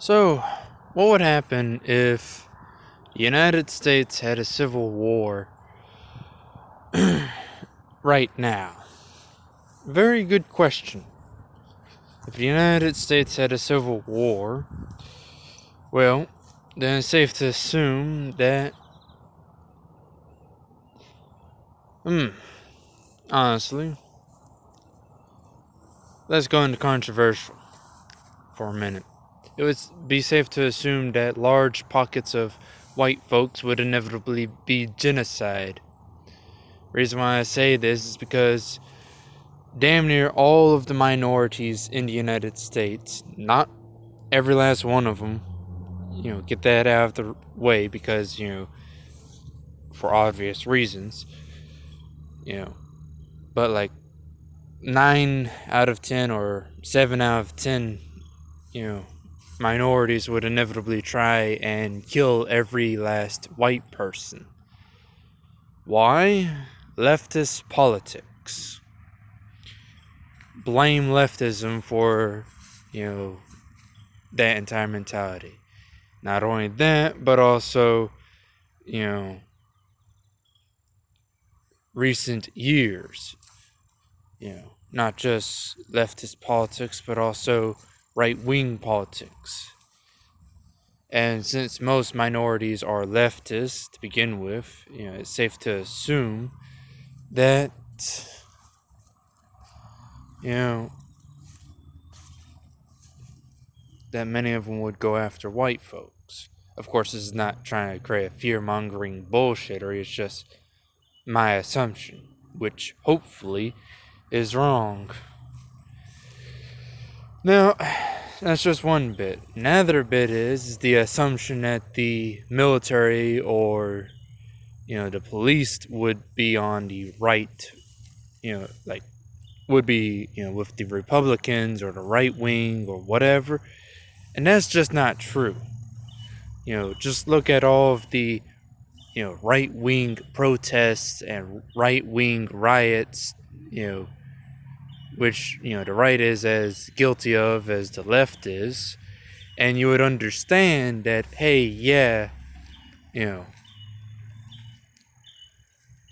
So, what would happen if the United States had a civil war right now? Very good question. If the United States had a civil war, well, then it's safe to assume that, honestly, let's go into controversial for a minute. It would be safe to assume that large pockets of white folks would inevitably be genocide. Reason why I say this is because damn near all of the minorities in the United States, not every last one of them, get that out of the way because, for obvious reasons, but like 9 out of 10 or 7 out of 10, you know, minorities would inevitably try and kill every last white person. Why? Leftist politics. Blame leftism for, you know, that entire mentality. Not only that, but also, you know, recent years, not just leftist politics, but also right wing politics. And since most minorities are leftists to begin with, it's safe to assume that, you know, that many of them would go after white folks. Of course, this is not trying to create a fear mongering bullshit, or it's just my assumption, which hopefully is wrong. Now, that's just one bit. Another bit is the assumption that the military or, the police would be on the right, would be, with the Republicans or the right wing or whatever. And that's just not true. Just look at all of the, right wing protests and right wing riots, which, the right is as guilty of as the left is. And you would understand that, hey, yeah, you know,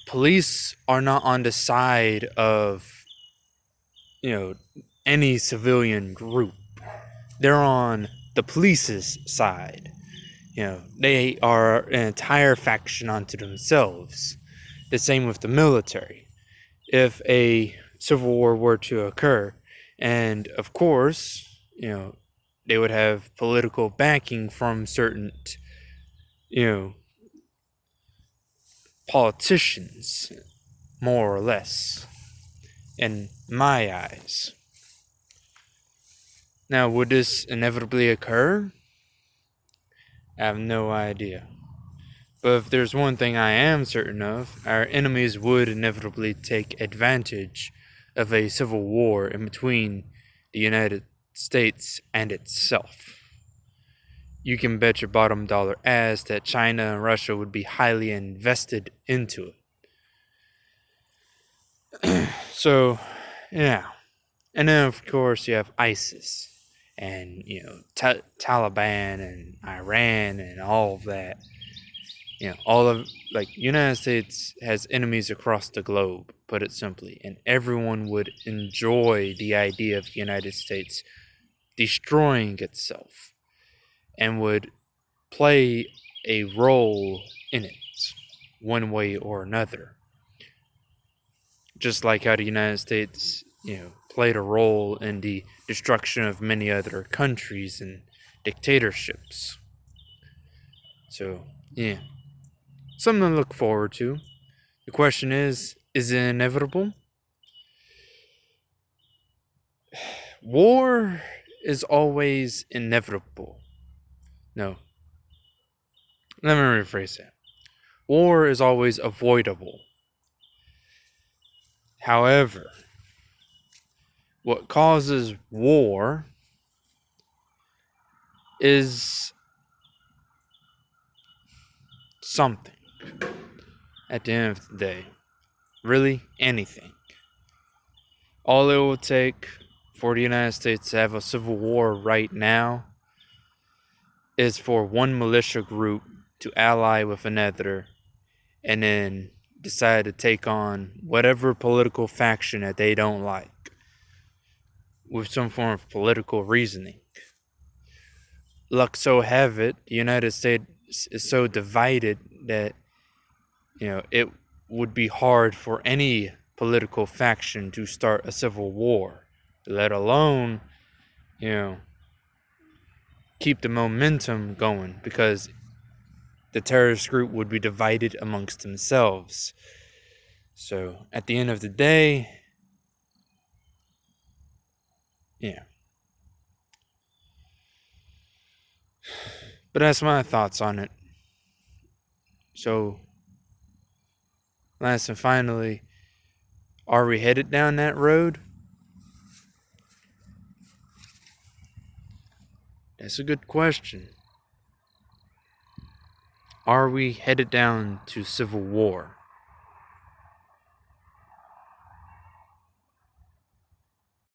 police are not on the side of, any civilian group. They're on the police's side. They are an entire faction unto themselves. The same with the military. If a civil war were to occur, and of course, they would have political backing from certain, you know, politicians, more or less, in my eyes. Now, would this inevitably occur? I have no idea. But if there's one thing I am certain of, our enemies would inevitably take advantage of a civil war in between the United States and itself. You can bet your bottom dollar ass that China and Russia would be highly invested into it. So, yeah. And then, of course, you have ISIS and, Taliban and Iran and all of that. All of, United States has enemies across the globe, put it simply. And everyone would enjoy the idea of the United States destroying itself and would play a role in it, one way or another. Just like how the United States, played a role in the destruction of many other countries and dictatorships. So, yeah. Something to look forward to. The question is it inevitable? War is always inevitable. No. Let me rephrase that. War is always avoidable. However, what causes war is something at the end of the day. Really, anything. All it will take for the United States to have a civil war right now is for one militia group to ally with another and then decide to take on whatever political faction that they don't like with some form of political reasoning. Luck so have it, the United States is so divided that, it would be hard for any political faction to start a civil war, let alone, keep the momentum going, because the terrorist group would be divided amongst themselves. So at the end of the day, yeah. But that's my thoughts on it. So, last and finally, are we headed down that road? That's a good question. Are we headed down to civil war?